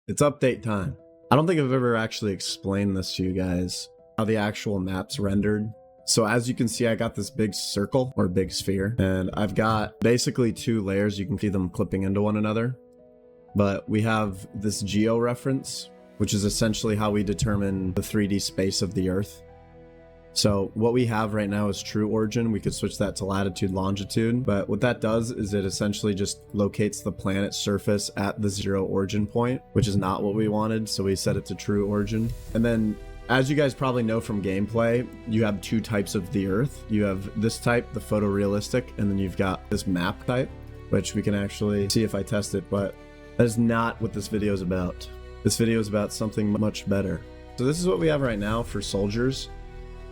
It's update time. I don't think I've ever actually explained this to you guys, how the actual map's rendered. So as you can see, I got this big circle or big sphere, and I've got basically two layers. You can see them clipping into one another. But we have this geo reference, which is essentially how we determine the 3D space of the Earth. So what we have right now is true origin. We could switch that to latitude, longitude, but what that does is it essentially just locates the planet's surface at the 0 origin point, which is not what we wanted. So we set it to true origin. And then as you guys probably know from gameplay, you have two types of the Earth. You have this type, the photorealistic, and then you've got this map type, which we can actually see if I test it, but that is not what this video is about. This video is about something much better. So this is what we have right now for soldiers.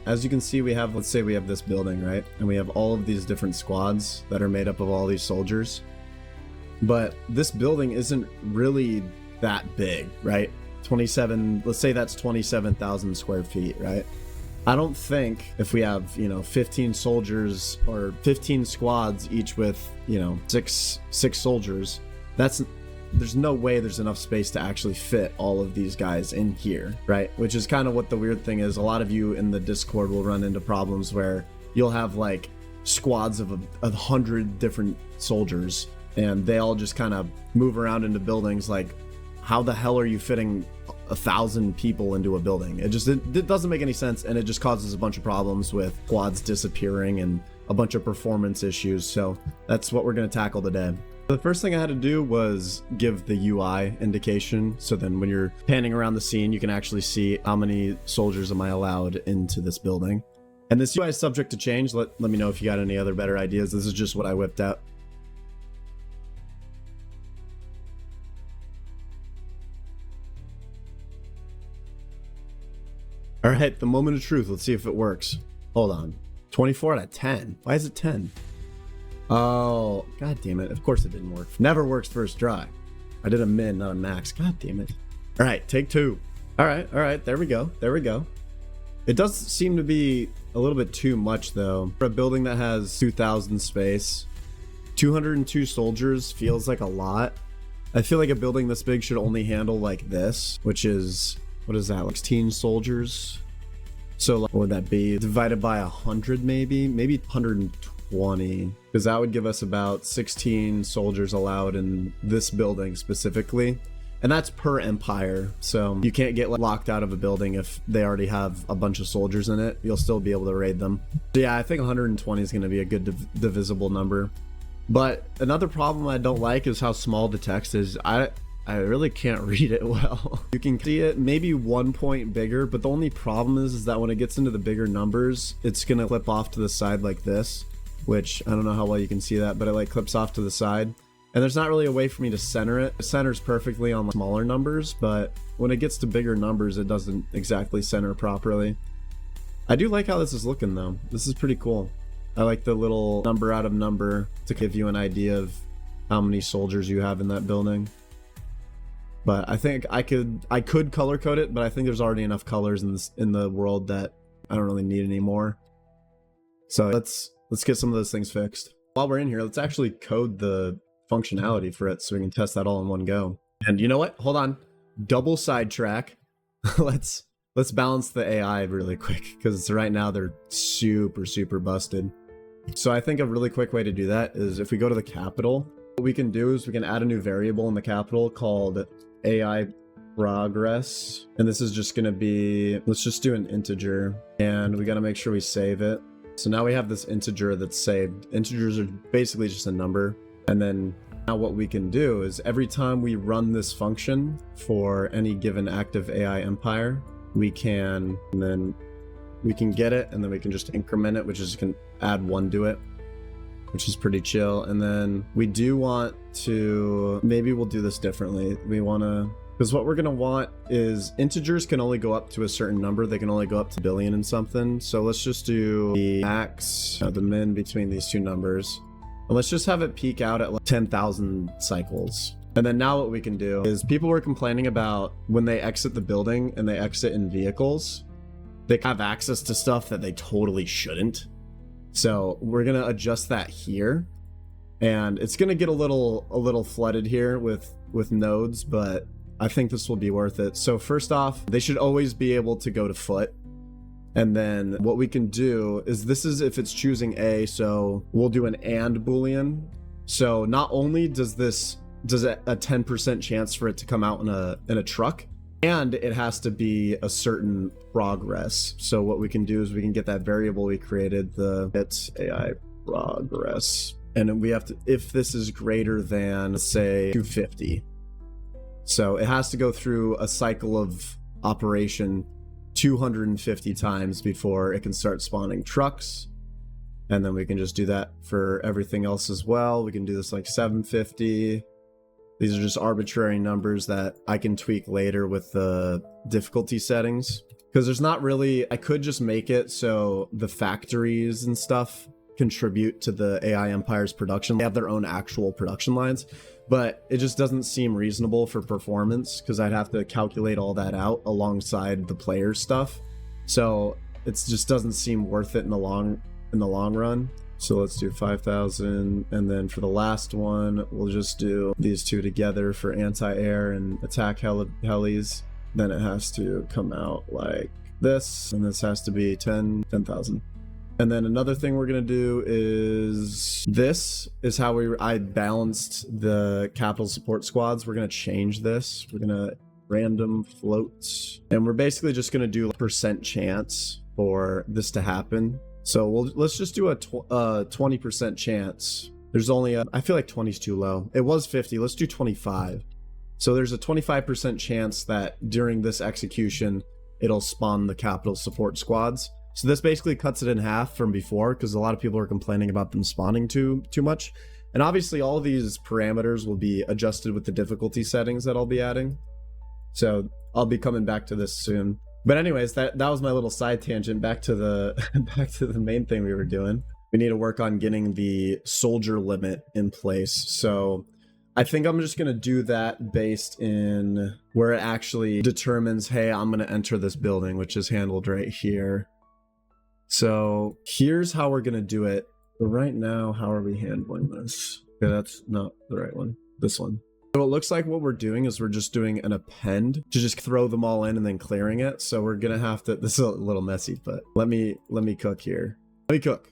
As you can see, we have, let's say we have this building, right? And we have all of these different squads that are made up of all these soldiers. But this building isn't really that big, right? 27, let's say that's 27,000 square feet, right? I don't think if we have, 15 soldiers or 15 squads, each with, six soldiers, there's no way there's enough space to actually fit all of these guys in here, right? Which is kind of what the weird thing is. A lot of you in the Discord will run into problems where you'll have like squads of 100 different soldiers and they all just kind of move around into buildings. Like, how the hell are you fitting 1,000 people into a building? It doesn't make any sense, and it just causes a bunch of problems with squads disappearing and a bunch of performance issues. So that's what we're going to tackle today. The first thing I had to do was give the UI indication, so then when you're panning around the scene, you can actually see how many soldiers am I allowed into this building. And this UI is subject to change. Let me know if you got any other better ideas. This is just what I whipped out. All right, the moment of truth. Let's see if it works. Hold on. 24 out of 10. Why is it 10? Oh, god damn it. Of course it didn't work. Never works first try. I did a min, not a max. God damn it. All right, take two. All right. There we go. It does seem to be a little bit too much, though. For a building that has 2,000 space, 202 soldiers feels like a lot. I feel like a building this big should only handle like this, which is, what is that, like 16 soldiers? So like, what would that be? Divided by 100 maybe 120, because that would give us about 16 soldiers allowed in this building specifically, and that's per empire. So you can't get locked out of a building if they already have a bunch of soldiers in it. You'll still be able to raid them. So yeah, I think 120 is going to be a good divisible number. But another problem I don't like is how small the text is. I really can't read it well. You can see it maybe 1 point bigger, but the only problem is that when it gets into the bigger numbers, it's gonna clip off to the side like this, which I don't know how well you can see that, but it like clips off to the side. And there's not really a way for me to center it. It centers perfectly on smaller numbers, but when it gets to bigger numbers, it doesn't exactly center properly. I do like how this is looking though. This is pretty cool. I like the little number out of number to give you an idea of how many soldiers you have in that building. But I think I could color code it, but I think there's already enough colors in the world that I don't really need any more. So let's get some of those things fixed. While we're in here, let's actually code the functionality for it so we can test that all in one go. And you know what? Hold on. Double sidetrack. let's balance the AI really quick, because right now they're super busted. So I think a really quick way to do that is if we go to the capital, what we can do is we can add a new variable in the capital called AI progress, and this is just going to be, let's just do an integer, and we got to make sure we save it. So now we have this integer that's saved. Integers are basically just a number. And then now what we can do is every time we run this function for any given active AI empire, we can get it, and then we can just increment it, which is can add 1 to it, which is pretty chill. And then we do want to, maybe we'll do this differently. We want to, because what we're going to want is integers can only go up to a certain number. They can only go up to billion and something. So let's just do the max, the min between these two numbers. And let's just have it peak out at like 10,000 cycles. And then now what we can do is, people were complaining about when they exit the building and they exit in vehicles, they have access to stuff that they totally shouldn't. So we're gonna adjust that here, and it's gonna get a little flooded here with nodes, but I think this will be worth it. So first off, they should always be able to go to foot. And then what we can do is, this is if it's choosing A, so we'll do an and Boolean. So not only does it a 10% chance for it to come out in a truck, and it has to be a certain progress. So what we can do is we can get that variable we created, it's AI progress. And then we have to, if this is greater than, say, 250. So it has to go through a cycle of operation 250 times before it can start spawning trucks. And then we can just do that for everything else as well. We can do this like 750. These are just arbitrary numbers that I can tweak later with the difficulty settings. Because there's not really, I could just make it so the factories and stuff contribute to the AI Empire's production. They have their own actual production lines, but it just doesn't seem reasonable for performance because I'd have to calculate all that out alongside the player stuff. So it just doesn't seem worth it in the long run. So let's do 5,000, and then for the last one, we'll just do these two together for anti-air and attack helis. Then it has to come out like this, and this has to be 10,000. And then another thing we're gonna do is, this is how I balanced the capital support squads. We're gonna change this. We're gonna random floats, and we're basically just gonna do a percent chance for this to happen. So let's just do a 20% chance. There's only I feel like 20 is too low. It was 50, let's do 25. So there's a 25% chance that during this execution, it'll spawn the capital support squads. So this basically cuts it in half from before, because a lot of people are complaining about them spawning too much. And obviously all of these parameters will be adjusted with the difficulty settings that I'll be adding. So I'll be coming back to this soon. But anyways, that was my little side tangent. Back to the main thing we were doing. We need to work on getting the soldier limit in place. So I think I'm just gonna do that based in where it actually determines, hey, I'm gonna enter this building, which is handled right here. So here's how we're gonna do it. But right now, how are we handling this? Okay, that's not the right one. This one. So it looks like what we're doing is we're just doing an append to just throw them all in and then clearing it. So we're gonna have to, this is a little messy, but let me cook here. Let me cook.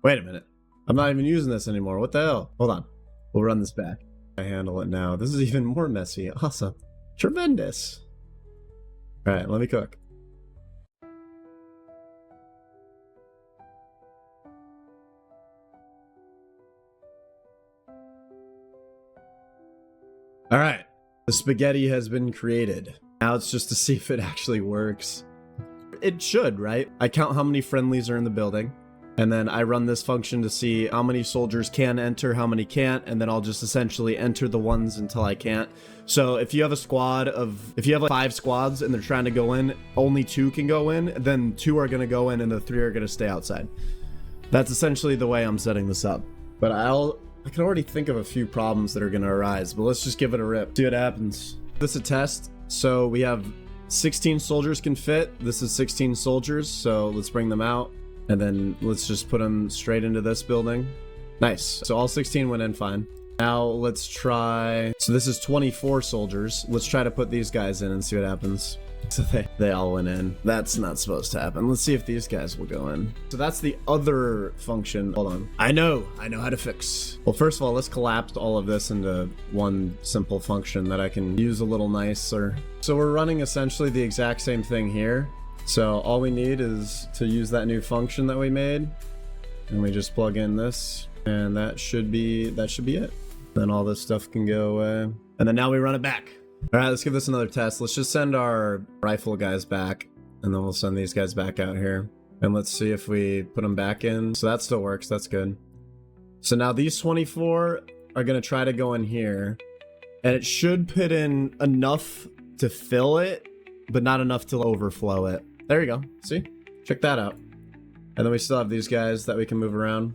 Wait a minute. I'm not even using this anymore. What the hell? Hold on. We'll run this back. I handle it now. This is even more messy. Awesome. Tremendous. All right, let me cook. All right, the spaghetti has been created. Now it's just to see if it actually works. It should, right? I count how many friendlies are in the building, and then I run this function to see how many soldiers can enter, how many can't, and then I'll just essentially enter the ones until I can't. So if you have if you have like 5 squads and they're trying to go in, only 2 can go in, then 2 are gonna go in and the 3 are gonna stay outside. That's essentially the way I'm setting this up. But I can already think of a few problems that are going to arise, but let's just give it a rip. See what happens. This is a test. So we have 16 soldiers can fit. This is 16 soldiers, so let's bring them out. And then let's just put them straight into this building. Nice. So all 16 went in fine. Now let's try... So this is 24 soldiers. Let's try to put these guys in and see what happens. So they all went in. That's not supposed to happen. Let's see if these guys will go in. So that's the other function. Hold on. I know how to fix. Well, first of all, let's collapse all of this into one simple function that I can use a little nicer. So we're running essentially the exact same thing here. So all we need is to use that new function that we made, and we just plug in this, and that should be it. Then all this stuff can go away. And then now we run it back. All right, let's give this another test. Let's just send our rifle guys back, and then we'll send these guys back out here. And let's see if we put them back in. So that still works. That's good. So now these 24 are going to try to go in here, and it should put in enough to fill it, but not enough to overflow it. There you go. See? Check that out. And then we still have these guys that we can move around.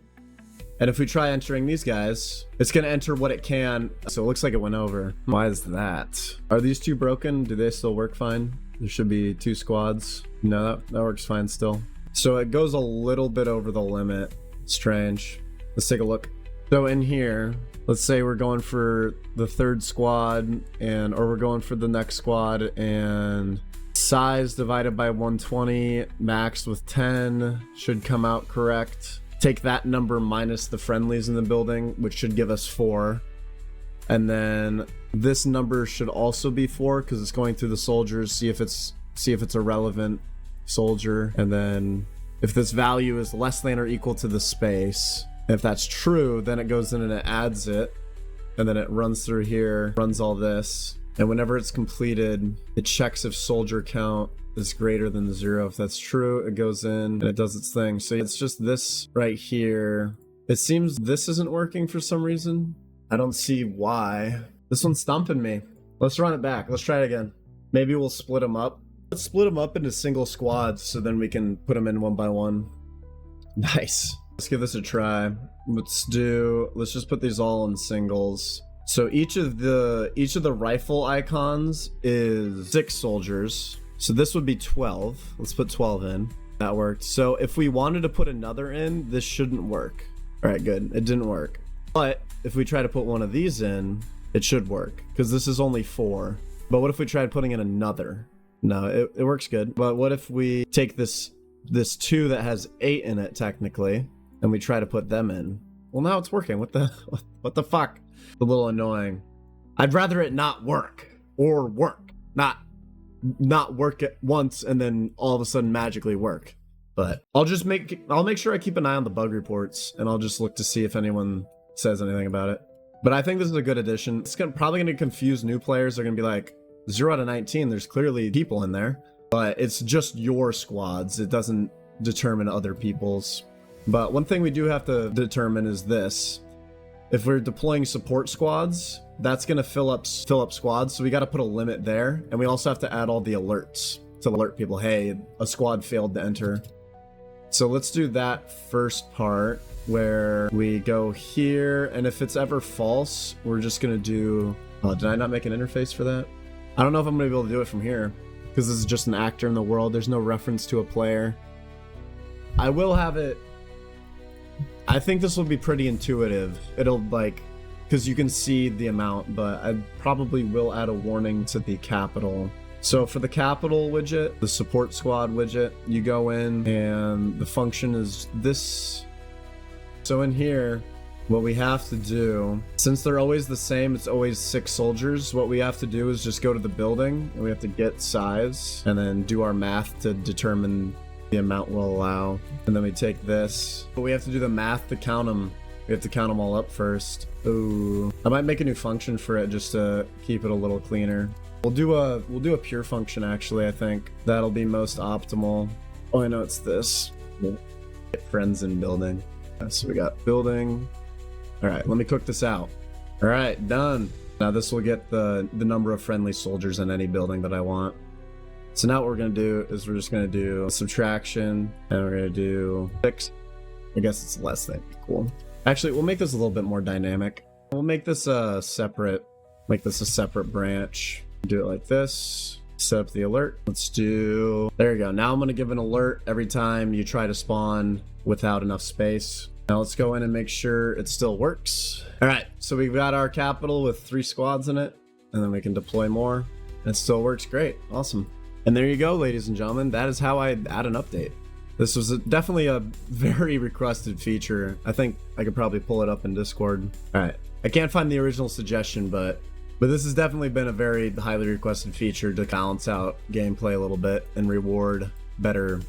And if we try entering these guys, it's going to enter what it can. So it looks like it went over. Why is that? Are these 2 broken? Do they still work fine? There should be 2 squads. No, that works fine still. So it goes a little bit over the limit. Strange. Let's take a look. So in here, let's say we're going for the third squad or we're going for the next squad, and size divided by 120 maxed with 10 should come out correct. Take that number minus the friendlies in the building, which should give us 4. And then this number should also be 4 because it's going through the soldiers. See if it's a relevant soldier. And then if this value is less than or equal to the space, if that's true, then it goes in and it adds it. And then it runs through here, runs all this. And whenever it's completed, it checks if soldier count is greater than 0. If that's true, it goes in and it does its thing. So it's just this right here. It seems this isn't working for some reason. I don't see why. This one's stumping me. Let's run it back. Let's try it again. Maybe we'll split them up. Let's split them up into single squads so then we can put them in one by one. Nice. Let's give this a try. Let's just put these all in singles. So each of the rifle icons is 6 soldiers. So this would be 12. Let's put 12 in. That worked. So if we wanted to put another in, this shouldn't work. All right, good. It didn't work. But if we try to put one of these in, it should work because this is only 4. But what if we tried putting in another? No, it works good. But what if we take this 2 that has 8 in it technically, and we try to put them in? Well, now it's working. What the fuck? A little annoying. I'd rather it not work or work, not work at once and then all of a sudden magically work. But I'll make sure I keep an eye on the bug reports, and I'll just look to see if anyone says anything about it. But I think this is a good addition. It's probably going to confuse new players. They're going to be like, 0 out of 19, there's clearly people in there. But it's just your squads. It doesn't determine other people's. But one thing we do have to determine is this. If we're deploying support squads, that's going to fill up squads. So we got to put a limit there. And we also have to add all the alerts to alert people, hey, a squad failed to enter. So let's do that first part where we go here. And if it's ever false, we're just going to do... Oh, did I not make an interface for that? I don't know if I'm going to be able to do it from here because this is just an actor in the world. There's no reference to a player. I will have it... I think this will be pretty intuitive. It'll because you can see the amount, but I probably will add a warning to the capital. So for the capital widget, the support squad widget, you go in and the function is this. So in here, what we have to do, since they're always the same, it's always 6 soldiers. What we have to do is just go to the building and we have to get size and then do our math to determine the amount we'll allow. And then we take this, but we have to do the math to count them. We have to count them all up first. Ooh, I might make a new function for it just to keep it a little cleaner. We'll do a pure function actually. I think that'll be most optimal. Oh, I know it's this. Get friends in building. So we got building. All right, let me cook this out. All right, done. Now this will get the number of friendly soldiers in any building that I want. So now what we're going to do is we're just going to do subtraction, and we're going to do 6. I guess it's less than equal. Actually, we'll make this a little bit more dynamic. We'll make this a separate branch. Do it like this. Set up the alert. There you go. Now I'm going to give an alert every time you try to spawn without enough space. Now let's go in and make sure it still works. All right, so we've got our capital with 3 squads in it, and then we can deploy more. It still works great. Awesome. And there you go, ladies and gentlemen. That is how I add an update. This was definitely a very requested feature. I think I could probably pull it up in Discord. All right. I can't find the original suggestion, but this has definitely been a very highly requested feature to balance out gameplay a little bit and reward better,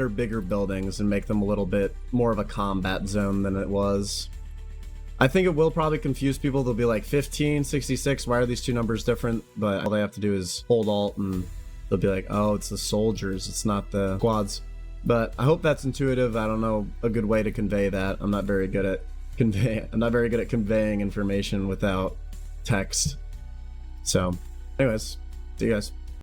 bigger buildings and make them a little bit more of a combat zone than it was. I think it will probably confuse people. They'll be like 15, 66. Why are these 2 numbers different? But all they have to do is hold Alt and they'll be like, oh, it's the soldiers, it's not the squads. But I hope that's intuitive. I don't know a good way to convey that. I'm not very good at conveying information without text. So anyways, see you guys.